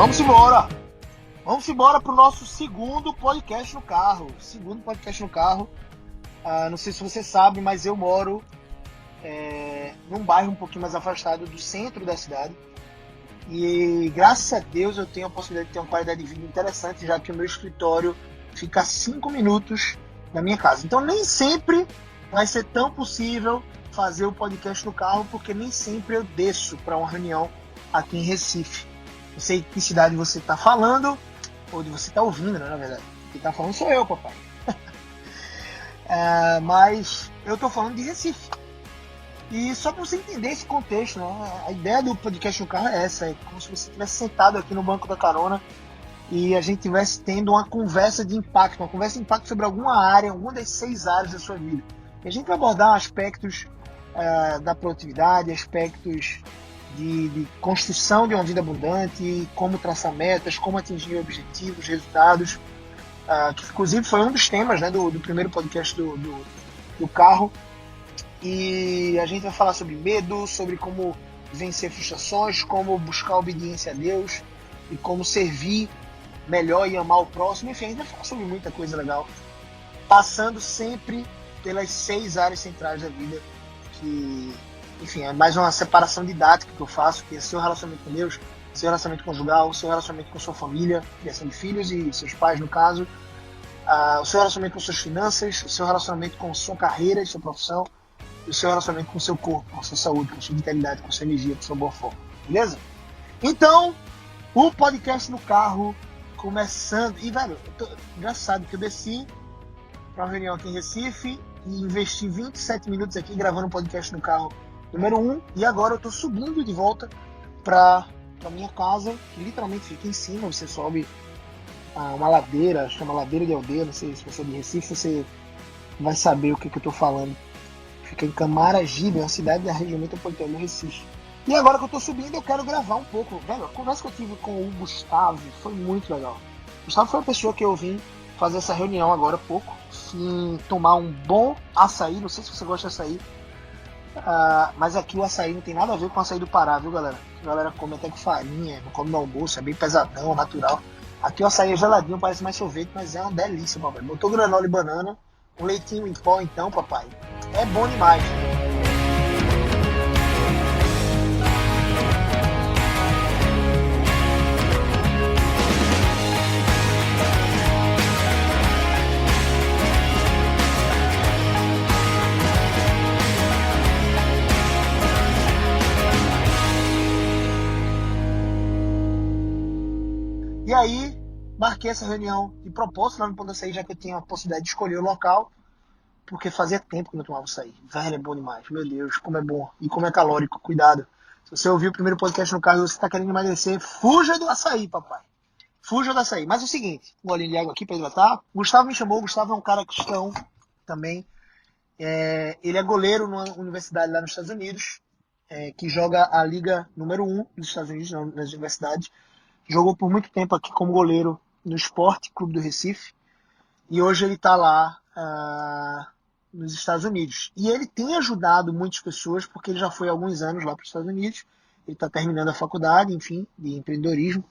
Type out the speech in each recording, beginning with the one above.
Vamos embora! Vamos embora para o nosso segundo podcast no carro. Não sei se você sabe, mas eu moro num bairro um pouquinho mais afastado do centro da cidade. E graças a Deus eu tenho a possibilidade de ter uma qualidade de vida interessante, já que o meu escritório fica a 5 minutos da minha casa. Então nem sempre vai ser tão possível fazer o podcast no carro, porque nem sempre eu desço para uma reunião aqui em Recife. Não sei que cidade você está falando, ou de você está ouvindo, né, na verdade. Quem está falando sou eu, papai. Mas eu estou falando de Recife. E só para você entender esse contexto, né, a ideia do podcast no carro é essa. É como se você estivesse sentado aqui no banco da carona e a gente estivesse tendo uma conversa de impacto, sobre alguma área, alguma das 6 áreas da sua vida. E a gente vai abordar aspectos da produtividade, aspectos de construção de uma vida abundante, como traçar metas, como atingir objetivos, resultados, que inclusive foi um dos temas, né, do primeiro podcast do carro. E a gente vai falar sobre medo, sobre como vencer frustrações, como buscar obediência a Deus e como servir melhor e amar o próximo. Enfim, a gente vai falar sobre muita coisa legal, passando sempre pelas 6 áreas centrais da vida, que, enfim, é mais uma separação didática que eu faço, que é seu relacionamento com Deus, seu relacionamento conjugal, seu relacionamento com sua família, criação de filhos e seus pais, no caso, o seu relacionamento com suas finanças, o seu relacionamento com sua carreira e sua profissão, e o seu relacionamento com o seu corpo, com a sua saúde, com a sua vitalidade, com a sua energia, com a sua boa forma. Beleza? Então, o podcast no carro começando. E, velho, engraçado que eu desci para uma reunião aqui em Recife e investi 27 minutos aqui gravando um podcast no carro número 1. E agora eu tô subindo de volta para minha casa, que literalmente fica em cima. Você sobe uma ladeira, chama Ladeira de Aldeia. Não sei se você é de Recife, você vai saber o que eu tô falando. Fica em Camaragibe, uma cidade da região metropolitana do Recife. E agora que eu tô subindo, eu quero gravar um pouco. Velho, a conversa que eu tive com o Gustavo foi muito legal. O Gustavo foi a pessoa que eu vim fazer essa reunião agora há pouco, sim, tomar um bom açaí. Não sei se você gosta de açaí, mas aqui o açaí não tem nada a ver com o açaí do Pará, viu, galera? A galera come até com farinha, não come no almoço, é bem pesadão, natural. Aqui o açaí é geladinho, parece mais sorvete, mas é uma delícia, papai. Botou granola e banana, um leitinho em pó, então, papai. É bom demais. E aí, marquei essa reunião de propósito lá no Ponto Açaí, já que eu tinha a possibilidade de escolher o local, porque fazia tempo que eu não tomava açaí. Velho, é bom demais. Meu Deus, como é bom. E como é calórico. Cuidado. Se você ouviu o primeiro podcast no carro e você está querendo emagrecer, fuja do açaí, papai. Fuja do açaí. Mas é o seguinte, um golinho de água aqui para hidratar. O Gustavo me chamou. O Gustavo é um cara cristão também. Ele é goleiro numa universidade lá nos Estados Unidos, que joga a Liga número 1 dos Estados Unidos, nas universidades. Jogou por muito tempo aqui como goleiro no Sport Clube do Recife. E hoje ele está lá nos Estados Unidos. E ele tem ajudado muitas pessoas, porque ele já foi há alguns anos lá para os Estados Unidos. Ele está terminando a faculdade, enfim, de empreendedorismo.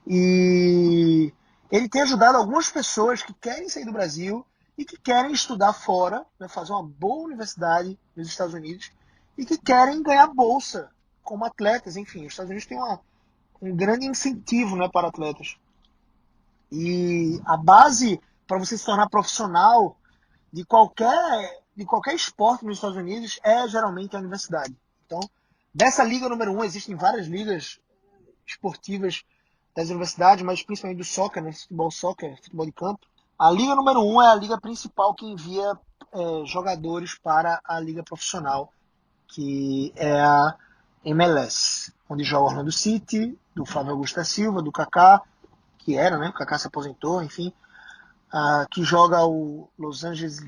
E ele tem ajudado algumas pessoas que querem sair do Brasil e que querem estudar fora, né, fazer uma boa universidade nos Estados Unidos, e que querem ganhar bolsa como atletas. Enfim, os Estados Unidos têm um grande incentivo, né, para atletas. E a base para você se tornar profissional de qualquer esporte nos Estados Unidos é geralmente a universidade. Então, dessa liga número 1, existem várias ligas esportivas das universidades, mas principalmente do soccer, né, soccer, futebol de campo. A liga número 1 é a liga principal que envia jogadores para a liga profissional, que é a MLS, onde joga o Orlando City, do Flávio Augusto da Silva, do Kaká, que era, né? O Kaká se aposentou, enfim. Que joga o Los Angeles,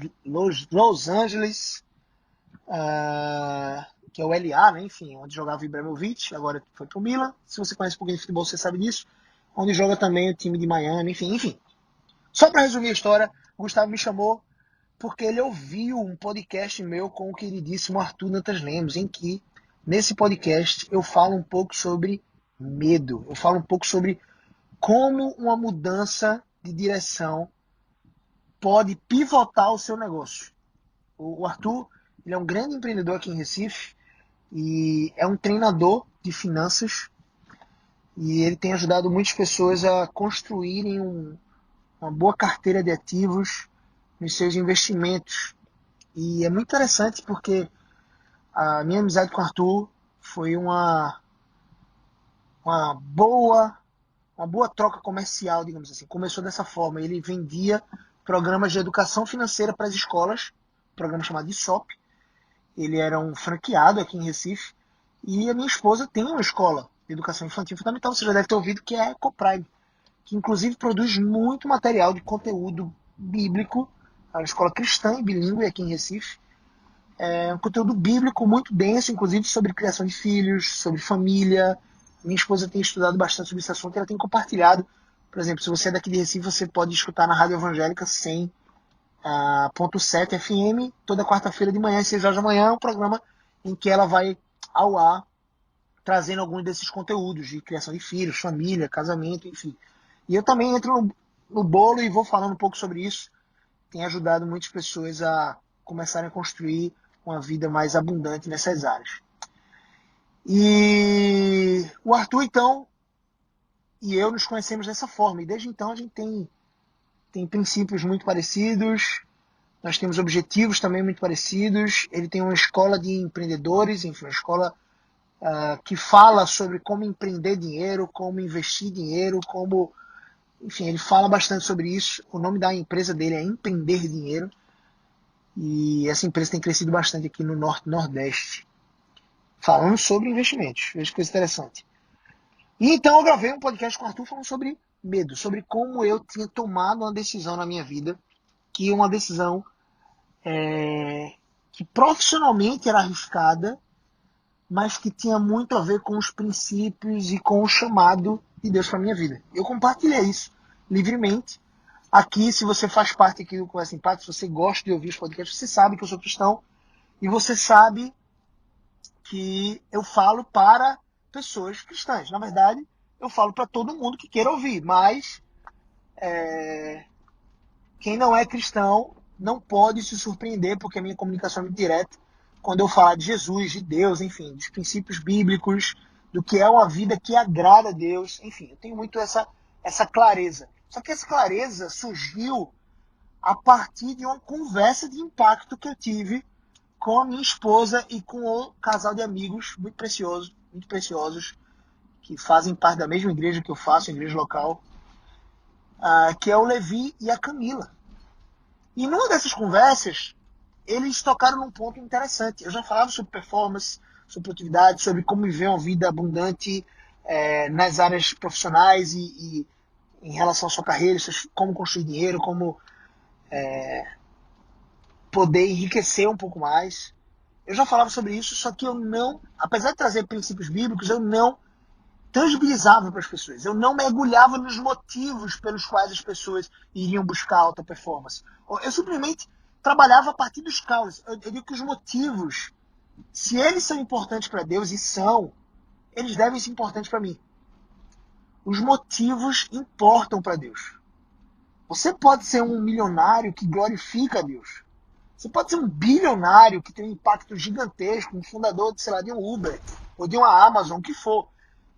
que é o LA, né? Enfim, onde jogava o Ibrahimovic, agora foi pro Milan. Se você conhece um pouquinho de futebol, você sabe disso. Onde joga também o time de Miami, enfim. Só para resumir a história, o Gustavo me chamou porque ele ouviu um podcast meu com o queridíssimo Arthur Dantas Lemos, em que, nesse podcast, eu falo um pouco sobre medo. Eu falo um pouco sobre como uma mudança de direção pode pivotar o seu negócio. O Arthur, ele é um grande empreendedor aqui em Recife e é um treinador de finanças e ele tem ajudado muitas pessoas a construírem uma boa carteira de ativos nos seus investimentos. E é muito interessante porque a minha amizade com o Arthur foi uma boa uma boa troca comercial, digamos assim. Começou dessa forma. Ele vendia programas de educação financeira para as escolas, um programa chamado ISOP. Ele era um franqueado aqui em Recife. E a minha esposa tem uma escola de educação infantil fundamental, você já deve ter ouvido, que é a Coprime, que inclusive produz muito material de conteúdo bíblico. É uma escola cristã e bilíngue aqui em Recife. É um conteúdo bíblico muito denso, inclusive sobre criação de filhos, sobre família. Minha esposa tem estudado bastante sobre esse assunto e ela tem compartilhado. Por exemplo, se você é daqui de Recife, você pode escutar na Rádio Evangélica 100.7 FM, toda quarta-feira de manhã, às 6 horas da manhã, um programa em que ela vai ao ar trazendo alguns desses conteúdos de criação de filhos, família, casamento, enfim. E eu também entro no bolo e vou falando um pouco sobre isso. Tem ajudado muitas pessoas a começarem a construir uma vida mais abundante nessas áreas. E o Arthur, então, e eu nos conhecemos dessa forma. E desde então a gente tem princípios muito parecidos, nós temos objetivos também muito parecidos. Ele tem uma escola de empreendedores, enfim, uma escola que fala sobre como empreender dinheiro, como investir dinheiro, como... Enfim, ele fala bastante sobre isso. O nome da empresa dele é Empreender Dinheiro. E essa empresa tem crescido bastante aqui no Norte e Nordeste, falando sobre investimentos. Veja que coisa interessante. E então eu gravei um podcast com o Arthur falando sobre medo, sobre como eu tinha tomado uma decisão na minha vida, que é uma decisão que profissionalmente era arriscada, mas que tinha muito a ver com os princípios e com o chamado de Deus para minha vida. Eu compartilhei isso livremente. Aqui, se você faz parte aqui do Conversa Impacto, se você gosta de ouvir os podcasts, você sabe que eu sou cristão e você sabe que eu falo para pessoas cristãs. Na verdade, eu falo para todo mundo que queira ouvir, mas quem não é cristão não pode se surpreender, porque a minha comunicação é muito direta quando eu falar de Jesus, de Deus, enfim, dos princípios bíblicos, do que é uma vida que agrada a Deus, enfim, eu tenho muito essa clareza. Só que essa clareza surgiu a partir de uma conversa de impacto que eu tive com a minha esposa e com um casal de amigos muito preciosos, que fazem parte da mesma igreja que eu faço, a igreja local, que é o Levi e a Camila. E numa dessas conversas, eles tocaram num ponto interessante. Eu já falava sobre performance, sobre produtividade, sobre como viver uma vida abundante nas áreas profissionais e em relação à sua carreira, como construir dinheiro, como poder enriquecer um pouco mais. Eu já falava sobre isso, só que eu não, apesar de trazer princípios bíblicos, eu não tangibilizava para as pessoas. Eu não mergulhava nos motivos pelos quais as pessoas iriam buscar alta performance. Eu simplesmente trabalhava a partir dos causes. Eu digo que os motivos, se eles são importantes para Deus, e são, eles devem ser importantes para mim. Os motivos importam para Deus. Você pode ser um milionário que glorifica a Deus. Você pode ser um bilionário que tem um impacto gigantesco, um fundador de, sei lá, de um Uber ou de uma Amazon, o que for,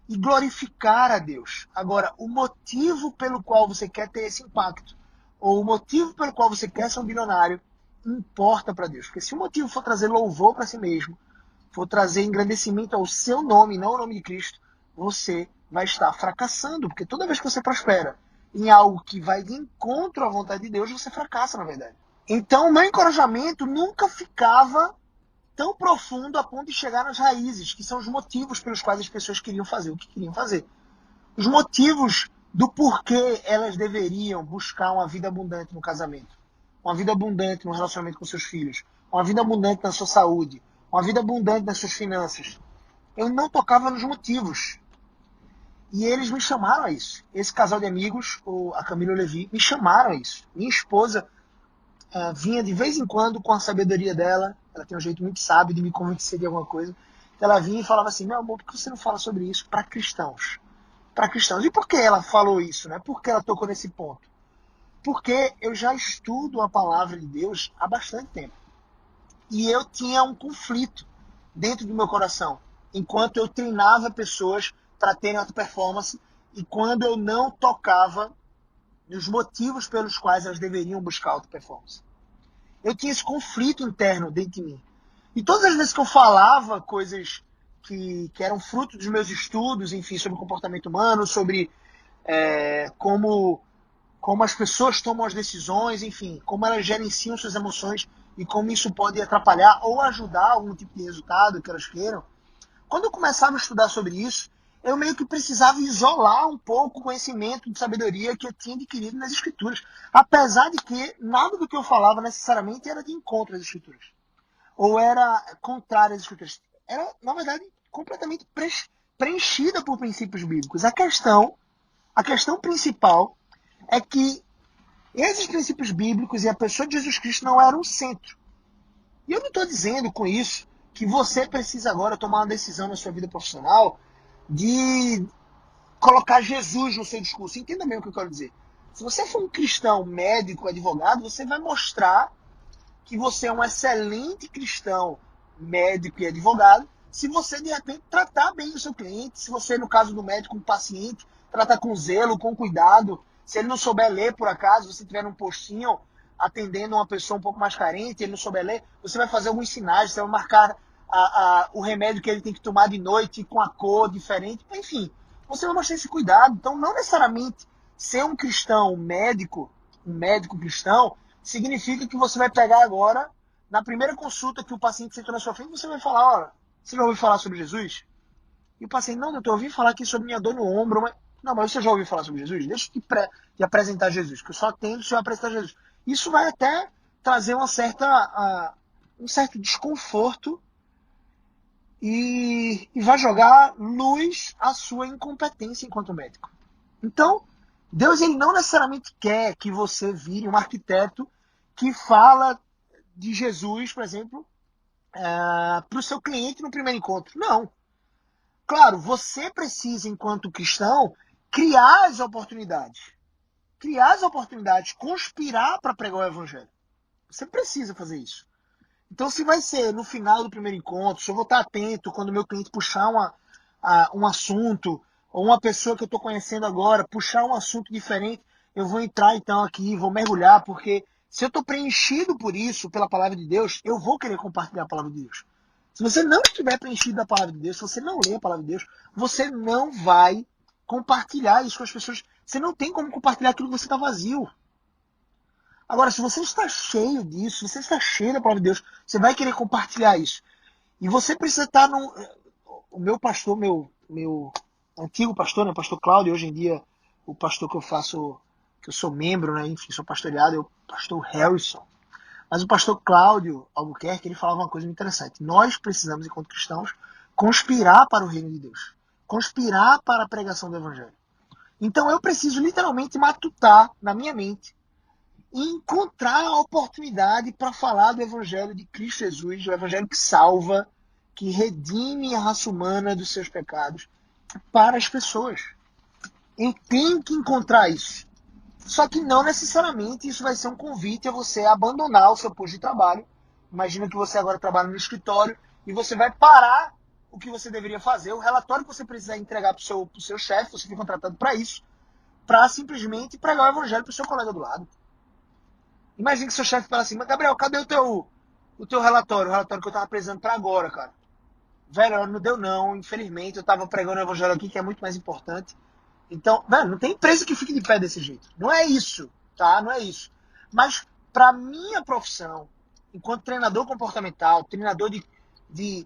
e glorificar a Deus. Agora, o motivo pelo qual você quer ter esse impacto, ou o motivo pelo qual você quer ser um bilionário, importa para Deus. Porque se o motivo for trazer louvor para si mesmo, for trazer engrandecimento ao seu nome, não ao nome de Cristo, você vai estar fracassando. Porque toda vez que você prospera em algo que vai de encontro à vontade de Deus, você fracassa, na verdade. Então, o meu encorajamento nunca ficava tão profundo a ponto de chegar nas raízes, que são os motivos pelos quais as pessoas queriam fazer o que queriam fazer. Os motivos do porquê elas deveriam buscar uma vida abundante no casamento, uma vida abundante no relacionamento com seus filhos, uma vida abundante na sua saúde, uma vida abundante nas suas finanças. Eu não tocava nos motivos. E eles me chamaram a isso. Esse casal de amigos, a Camila e o Levi, me chamaram a isso. Minha esposa vinha de vez em quando com a sabedoria dela. Ela tem um jeito muito sábio de me convencer de alguma coisa. ela vinha e falava assim, meu amor, por que você não fala sobre isso para cristãos? Para cristãos. E por que ela falou isso, né? Por que ela tocou nesse ponto? Porque eu já estudo a palavra de Deus há bastante tempo. E eu tinha um conflito dentro do meu coração, enquanto eu treinava pessoas para terem alta performance e quando eu não tocava nos motivos pelos quais elas deveriam buscar alta performance. Eu tinha esse conflito interno dentro de mim. E todas as vezes que eu falava coisas que eram fruto dos meus estudos, enfim, sobre comportamento humano, sobre como as pessoas tomam as decisões, enfim, como elas gerenciam suas emoções e como isso pode atrapalhar ou ajudar algum tipo de resultado que elas queiram. Quando eu começava a estudar sobre isso, eu meio que precisava isolar um pouco o conhecimento de sabedoria que eu tinha adquirido nas escrituras. Apesar de que nada do que eu falava necessariamente era de encontro às escrituras. Ou era contrário às escrituras. Era, na verdade, completamente preenchida por princípios bíblicos. A questão principal é que esses princípios bíblicos e a pessoa de Jesus Cristo não eram o centro. E eu não estou dizendo com isso que você precisa agora tomar uma decisão na sua vida profissional de colocar Jesus no seu discurso. Entenda bem o que eu quero dizer. Se você for um cristão, médico, advogado, você vai mostrar que você é um excelente cristão, médico e advogado, se você, de repente, tratar bem o seu cliente, se você, no caso do médico, um paciente, tratar com zelo, com cuidado, se ele não souber ler, por acaso, você estiver num postinho atendendo uma pessoa um pouco mais carente, ele não souber ler, você vai fazer alguns sinais, você vai marcar o remédio que ele tem que tomar de noite com a cor diferente, enfim, você vai mostrar esse cuidado. Então, não necessariamente ser um cristão médico, um médico cristão, significa que você vai pegar agora, na primeira consulta que o paciente sentou na sua frente, você vai falar, olha, você já ouviu falar sobre Jesus? E o paciente, não, doutor, eu ouvi falar aqui sobre minha dor no ombro, mas... Não, mas você já ouviu falar sobre Jesus? Deixa eu te apresentar Jesus, que eu só atendo se eu apresentar Jesus. Isso vai até trazer um certo desconforto e vai jogar luz à sua incompetência enquanto médico. Então, Deus ele não necessariamente quer que você vire um arquiteto que fala de Jesus, por exemplo, para o seu cliente no primeiro encontro. Não. Claro, você precisa, enquanto cristão, criar as oportunidades. Criar as oportunidades, conspirar para pregar o evangelho. Você precisa fazer isso. Então, se vai ser no final do primeiro encontro, se eu vou estar atento quando o meu cliente puxar um assunto, ou uma pessoa que eu estou conhecendo agora puxar um assunto diferente, eu vou entrar então aqui, vou mergulhar, porque se eu estou preenchido por isso, pela palavra de Deus, eu vou querer compartilhar a palavra de Deus. Se você não estiver preenchido da palavra de Deus, se você não lê a palavra de Deus, você não vai compartilhar isso com as pessoas. Você não tem como compartilhar aquilo que você está vazio. Agora, se você está cheio disso, se você está cheio da palavra de Deus, você vai querer compartilhar isso. E você precisa estar no... O meu pastor, meu antigo pastor, né, o pastor Cláudio, hoje em dia o pastor que eu sou membro, né, enfim, sou pastoreado, é o pastor Harrison. Mas o pastor Cláudio Albuquerque, ele falava uma coisa muito interessante. Nós precisamos, enquanto cristãos, conspirar para o reino de Deus. Conspirar para a pregação do evangelho. Então eu preciso literalmente matutar na minha mente e encontrar a oportunidade para falar do evangelho de Cristo Jesus, do evangelho que salva, que redime a raça humana dos seus pecados para as pessoas. Eu tenho que encontrar isso. Só que não necessariamente isso vai ser um convite a você abandonar o seu posto de trabalho. Imagina que você agora trabalha no escritório e você vai parar o que você deveria fazer, o relatório que você precisa entregar para o seu chefe, você foi contratado para isso, para simplesmente pregar o evangelho para o seu colega do lado. Imagina que seu chefe fala assim, mas Gabriel, cadê o teu relatório? O relatório que eu estava precisando para agora, cara. Velho, não deu não, infelizmente, eu estava pregando o evangelho aqui, que é muito mais importante. Então, velho, não tem empresa que fique de pé desse jeito. Não é isso, tá? Não é isso. Mas, para minha profissão, enquanto treinador comportamental, treinador de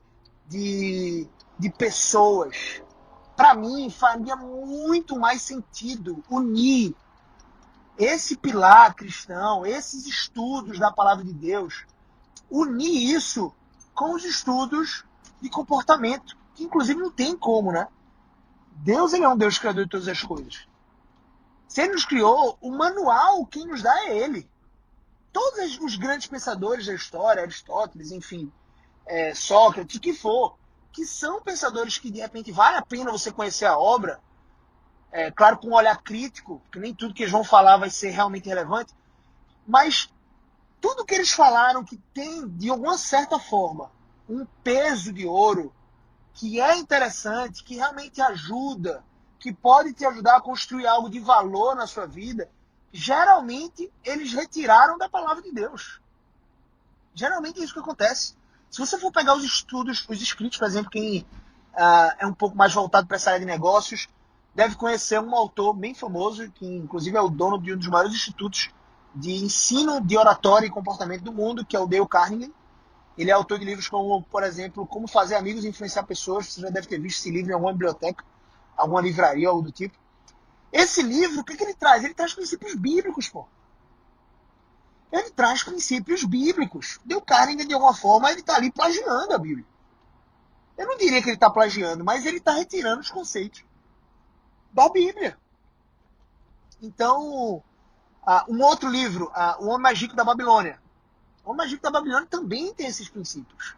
pessoas, para mim faria muito mais sentido unir esse pilar cristão, esses estudos da palavra de Deus, unir isso com os estudos de comportamento, que inclusive não tem como, né? Deus ele é um Deus criador de todas as coisas. Se ele nos criou, o manual quem nos dá é ele. Todos os grandes pensadores da história, Aristóteles, enfim, Sócrates, o que for, que são pensadores que, de repente, vale a pena você conhecer a obra, claro, com um olhar crítico, porque nem tudo que eles vão falar vai ser realmente relevante, mas tudo que eles falaram que tem, de alguma certa forma, um peso de ouro, que é interessante, que realmente ajuda, que pode te ajudar a construir algo de valor na sua vida, geralmente eles retiraram da palavra de Deus. Geralmente é isso que acontece. Se você for pegar os estudos, os escritos, por exemplo, quem é um pouco mais voltado para essa área de negócios, deve conhecer um autor bem famoso, que inclusive é o dono de um dos maiores institutos de ensino de oratória e comportamento do mundo, que é o Dale Carnegie. Ele é autor de livros como, por exemplo, Como Fazer Amigos e Influenciar Pessoas. Você já deve ter visto esse livro em alguma biblioteca, alguma livraria, algo do tipo. Esse livro, o que ele traz? Ele traz princípios bíblicos, pô. Ele traz princípios bíblicos. Dale Carnegie, de alguma forma, ele está ali plagiando a Bíblia. Eu não diria que ele está plagiando, mas ele está retirando os conceitos da Bíblia. Então, um outro livro, O Homem Mais Rico da Babilônia. O Homem Mais Rico da Babilônia também tem esses princípios.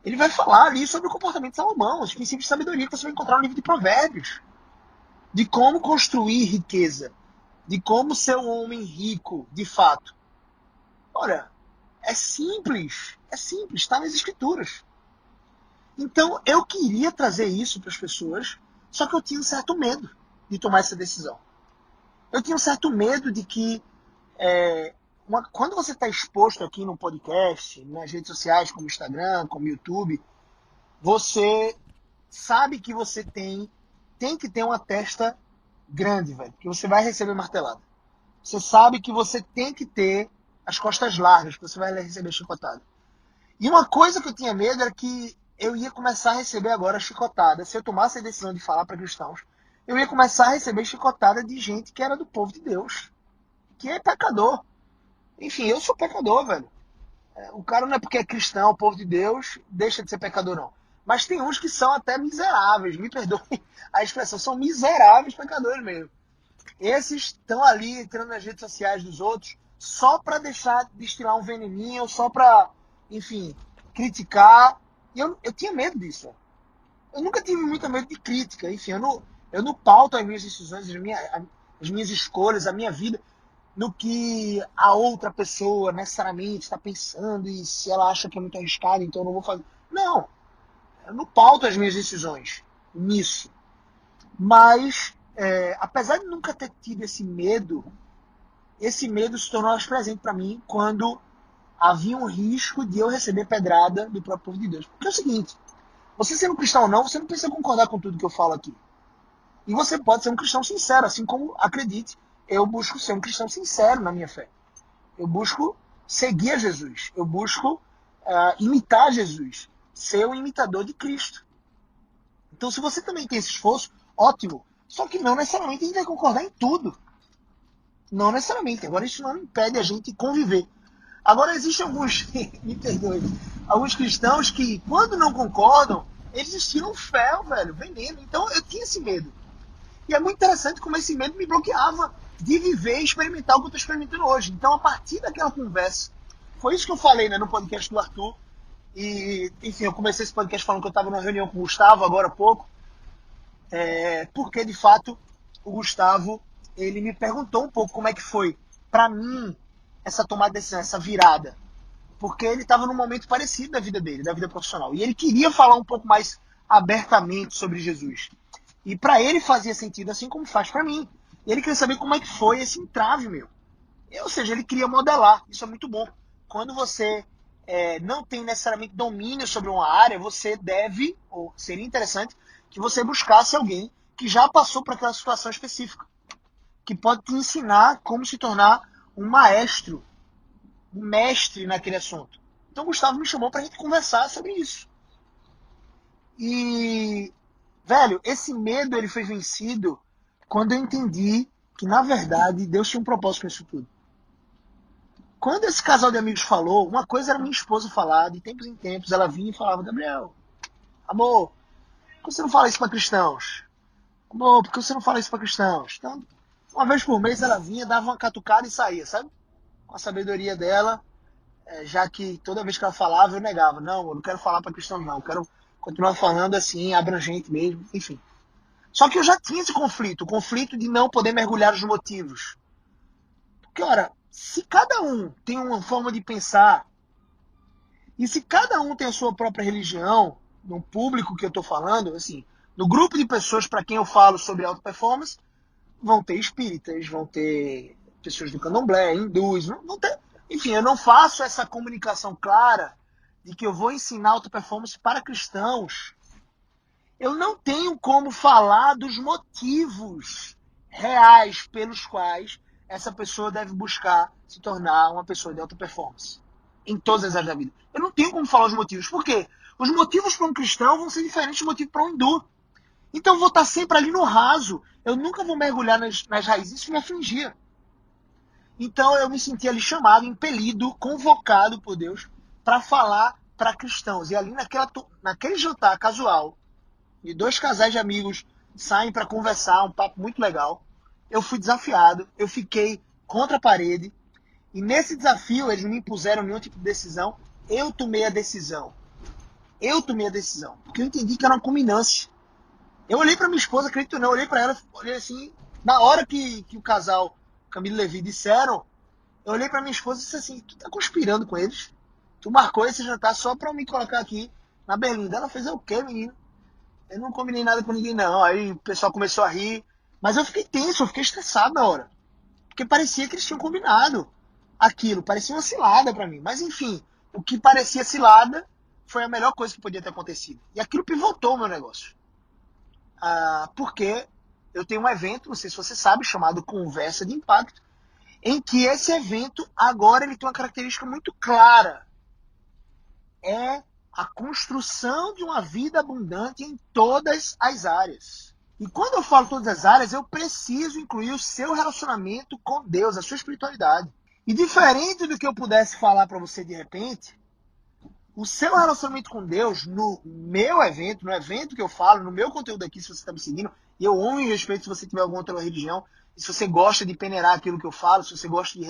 Ele vai falar ali sobre o comportamento de Salomão, os princípios de sabedoria que você vai encontrar no livro de Provérbios. De como construir riqueza. De como ser um homem rico, de fato. Olha, é simples, está nas escrituras. Então, eu queria trazer isso para as pessoas, só que eu tinha um certo medo de tomar essa decisão. Eu tinha um certo medo de que, quando você está exposto aqui no podcast, nas redes sociais, como Instagram, como YouTube, você sabe que você tem que ter uma testa grande, velho, que você vai receber martelada. Você sabe que você tem que ter as costas largas, que você vai receber chicotada. E uma coisa que eu tinha medo era que eu ia começar a receber agora chicotada. Se eu tomasse a decisão de falar para cristãos, eu ia começar a receber chicotada de gente que era do povo de Deus, que é pecador. Enfim, eu sou pecador, velho. O cara não é porque é cristão, o povo de Deus, deixa de ser pecador, não. Mas tem uns que são até miseráveis, me perdoem a expressão, são miseráveis pecadores mesmo. Esses estão ali entrando nas redes sociais dos outros só para deixar destilar um veneninho, só para, enfim, criticar. E eu tinha medo disso. Eu nunca tive muito medo de crítica. Enfim, eu não pauto as minhas decisões, as minhas escolhas, a minha vida no que a outra pessoa necessariamente está pensando e se ela acha que é muito arriscado, então eu não vou fazer. Não, eu não pauto as minhas decisões nisso. Mas, apesar de nunca ter tido esse medo se tornou mais presente para mim quando havia um risco de eu receber pedrada do próprio povo de Deus. Porque é o seguinte, você sendo cristão ou não, você não precisa concordar com tudo que eu falo aqui. E você pode ser um cristão sincero, assim como, acredite, eu busco ser um cristão sincero na minha fé. Eu busco seguir a Jesus. Eu busco imitar Jesus. Ser um imitador de Cristo. Então, se você também tem esse esforço, ótimo. Só que não necessariamente a gente vai concordar em tudo. Não necessariamente. Agora, isso não impede a gente conviver. Agora, existem alguns, me perdoe, alguns cristãos que, quando não concordam, eles estiram ferro, velho, veneno. Então, eu tinha esse medo. E é muito interessante como esse medo me bloqueava de viver e experimentar o que eu estou experimentando hoje. Então, a partir daquela conversa, foi isso que eu falei, né, no podcast do Arthur. E, enfim, eu comecei esse podcast falando que eu estava numa reunião com o Gustavo agora há pouco. Porque, de fato, o Gustavo, ele me perguntou um pouco como é que foi, para mim, essa tomada de decisão, essa virada. Porque ele estava num momento parecido da vida dele, da vida profissional. E ele queria falar um pouco mais abertamente sobre Jesus. E para ele fazia sentido, assim como faz para mim. E ele queria saber como é que foi esse entrave meu. Ou seja, ele queria modelar. Isso é muito bom. Quando você não tem necessariamente domínio sobre uma área, você deve, ou seria interessante, que você buscasse alguém que já passou por aquela situação específica. Que pode te ensinar como se tornar um maestro, um mestre naquele assunto. Então o Gustavo me chamou pra gente conversar sobre isso. E, velho, esse medo ele foi vencido quando eu entendi que, na verdade, Deus tinha um propósito com isso tudo. Quando esse casal de amigos falou, uma coisa era minha esposa falar, de tempos em tempos ela vinha e falava: Gabriel, amor, por que você não fala isso para cristãos? Amor, por que você não fala isso para cristãos? Então, uma vez por mês ela vinha, dava uma catucada e saía, sabe? Com a sabedoria dela, já que toda vez que ela falava eu negava. Não, eu não quero falar para cristãos não, eu quero continuar falando assim, abrangente mesmo, enfim. Só que eu já tinha esse conflito, o conflito de não poder mergulhar nos motivos. Porque, ora, se cada um tem uma forma de pensar, e se cada um tem a sua própria religião, no público que eu estou falando, assim, no grupo de pessoas para quem eu falo sobre alta performance, vão ter espíritas, vão ter pessoas do candomblé, hindus, vão ter... Enfim, eu não faço essa comunicação clara de que eu vou ensinar alta performance para cristãos. Eu não tenho como falar dos motivos reais pelos quais essa pessoa deve buscar se tornar uma pessoa de alta performance. Em todas as áreas da vida. Eu não tenho como falar os motivos. Por quê? Os motivos para um cristão vão ser diferentes dos motivos para um hindu. Então eu vou estar sempre ali no raso. Eu nunca vou mergulhar nas raízes. Isso me afligia. Então eu me senti ali chamado, impelido, convocado por Deus para falar para cristãos. E ali naquele jantar casual, e 2 casais de amigos saem para conversar, um papo muito legal, eu fui desafiado, eu fiquei contra a parede, e nesse desafio eles não me impuseram nenhum tipo de decisão, eu tomei a decisão. Eu tomei a decisão, porque eu entendi que era uma culminância. Eu olhei para minha esposa, acredito ou não, olhei para ela, olhei assim, na hora que o casal Camilo e Levi disseram, eu olhei para minha esposa e disse assim, tu tá conspirando com eles? Tu marcou esse jantar só para me colocar aqui na berlinda. Ela fez, o quê, menino? Eu não combinei nada com ninguém, não. Aí o pessoal começou a rir. Mas eu fiquei tenso, eu fiquei estressado na hora. Porque parecia que eles tinham combinado aquilo. Parecia uma cilada pra mim. Mas enfim, o que parecia cilada foi a melhor coisa que podia ter acontecido. E aquilo pivotou o meu negócio. Porque eu tenho um evento, não sei se você sabe, chamado Conversa de Impacto, em que esse evento agora ele tem uma característica muito clara. É a construção de uma vida abundante em todas as áreas. E quando eu falo todas as áreas, eu preciso incluir o seu relacionamento com Deus, a sua espiritualidade. E diferente do que eu pudesse falar para você de repente, o seu relacionamento com Deus, no meu evento, no evento que eu falo, no meu conteúdo aqui, se você está me seguindo, e eu honro e respeito se você tiver alguma outra religião, e se você gosta de peneirar aquilo que eu falo, se você gosta de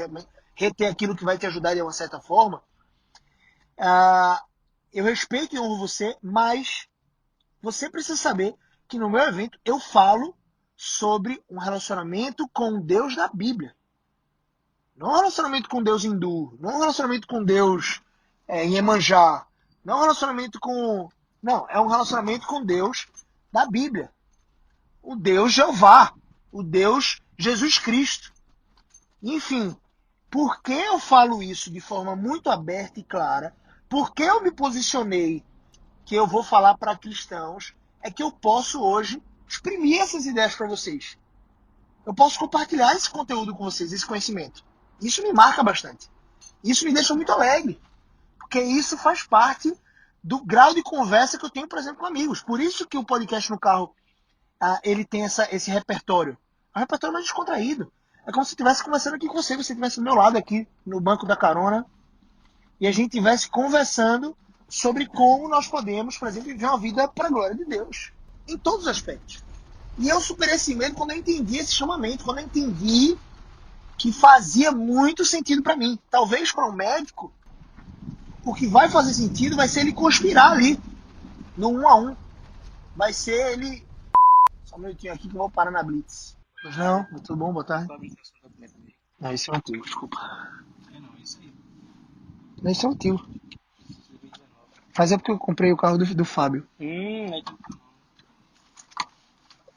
reter aquilo que vai te ajudar de uma certa forma, eu respeito e honro você, mas você precisa saber que no meu evento eu falo sobre um relacionamento com Deus da Bíblia. Não um relacionamento com Deus hindu, não um relacionamento com Deus Iemanjá, não um relacionamento com... Não, é um relacionamento com Deus da Bíblia. O Deus Jeová, o Deus Jesus Cristo. Enfim, por que eu falo isso de forma muito aberta e clara? Por que eu me posicionei que eu vou falar para cristãos? É que eu posso hoje exprimir essas ideias para vocês. Eu posso compartilhar esse conteúdo com vocês, esse conhecimento. Isso me marca bastante. Isso me deixa muito alegre. Porque isso faz parte do grau de conversa que eu tenho, por exemplo, com amigos. Por isso que o podcast no carro, ele tem esse repertório. É um repertório mais descontraído. É como se eu estivesse conversando aqui com você estivesse do meu lado aqui, no banco da carona, e a gente estivesse conversando sobre como nós podemos, por exemplo, viver uma vida para a glória de Deus. Em todos os aspectos. E eu superei esse medo quando eu entendi esse chamamento, quando eu entendi que fazia muito sentido para mim. Talvez para um médico, o que vai fazer sentido vai ser ele conspirar ali, no 1 a 1. Vai ser ele... Só um minutinho aqui que eu vou parar na Blitz. Pois não? Tudo bom? Boa tarde. Não, esse é um tio, desculpa. Não, esse é um tio. Mas é porque eu comprei o carro do Fábio.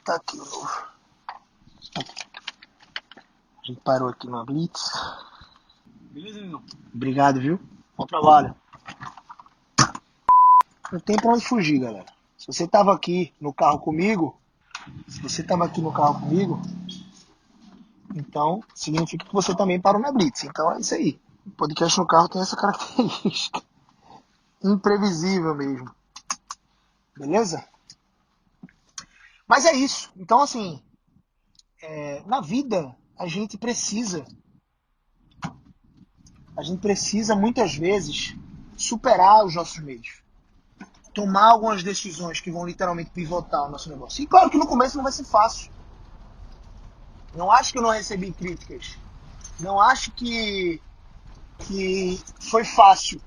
Tá aqui o novo. A gente parou aqui numa Blitz. Beleza, meu? Obrigado, viu? Bom trabalho. Não tem pra onde fugir, galera. Se você tava aqui no carro comigo, então significa que você também parou na Blitz. Então é isso aí. O podcast no carro tem essa característica. Imprevisível mesmo. Beleza? Mas é isso. Então, assim, na vida a gente precisa muitas vezes superar os nossos meios. Tomar algumas decisões que vão literalmente pivotar o nosso negócio. E claro que no começo não vai ser fácil. Não acho que eu não recebi críticas. Não acho que foi fácil.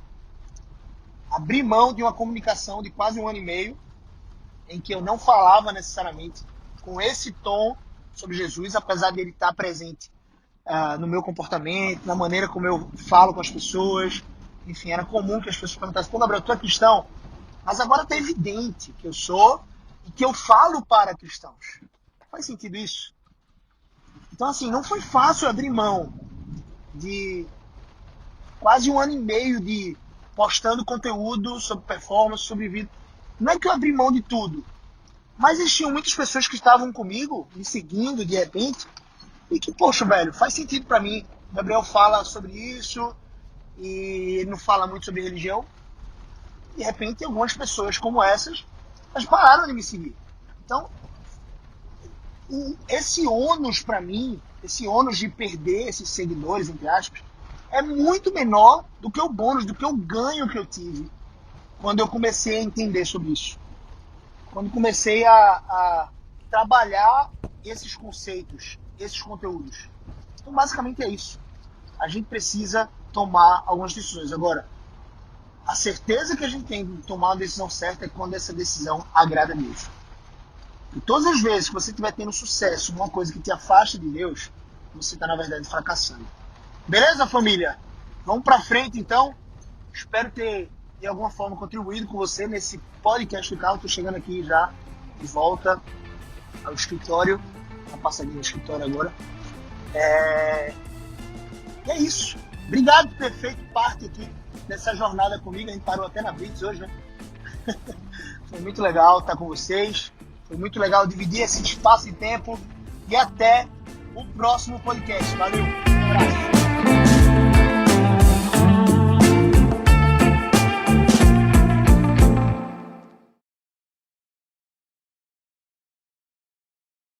abrir mão de uma comunicação de quase 1 ano e meio, em que eu não falava necessariamente com esse tom sobre Jesus, apesar de ele estar presente no meu comportamento, na maneira como eu falo com as pessoas. Enfim, era comum que as pessoas perguntassem: pô, Gabriel, tu é cristão? Mas agora está evidente que eu sou e que eu falo para cristãos. Faz sentido isso? Então, assim, não foi fácil abrir mão de quase 1 ano e meio de postando conteúdo sobre performance, sobre vida. Não é que eu abri mão de tudo, mas existiam muitas pessoas que estavam comigo, me seguindo de repente, e que, poxa, velho, faz sentido pra mim. O Gabriel fala sobre isso e ele não fala muito sobre religião. De repente, algumas pessoas como essas, elas pararam de me seguir. Então, esse ônus pra mim, esse ônus de perder esses seguidores, entre aspas, é muito menor do que o bônus, do que o ganho que eu tive quando eu comecei a entender sobre isso. Quando comecei a trabalhar esses conceitos, esses conteúdos. Então, basicamente é isso. A gente precisa tomar algumas decisões. Agora, a certeza que a gente tem de tomar uma decisão certa é quando essa decisão agrada a Deus. E todas as vezes que você estiver tendo sucesso em uma coisa que te afasta de Deus, você está, na verdade, fracassando. Beleza, família? Vamos para frente, então. Espero ter, de alguma forma, contribuído com você nesse podcast do carro. Estou chegando aqui já de volta ao escritório. Uma passadinha no escritório agora. E é isso. Obrigado por ter feito parte aqui dessa jornada comigo. A gente parou até na Blitz hoje, né? Foi muito legal estar com vocês. Foi muito legal dividir esse espaço e tempo. E até o próximo podcast. Valeu. Um abraço.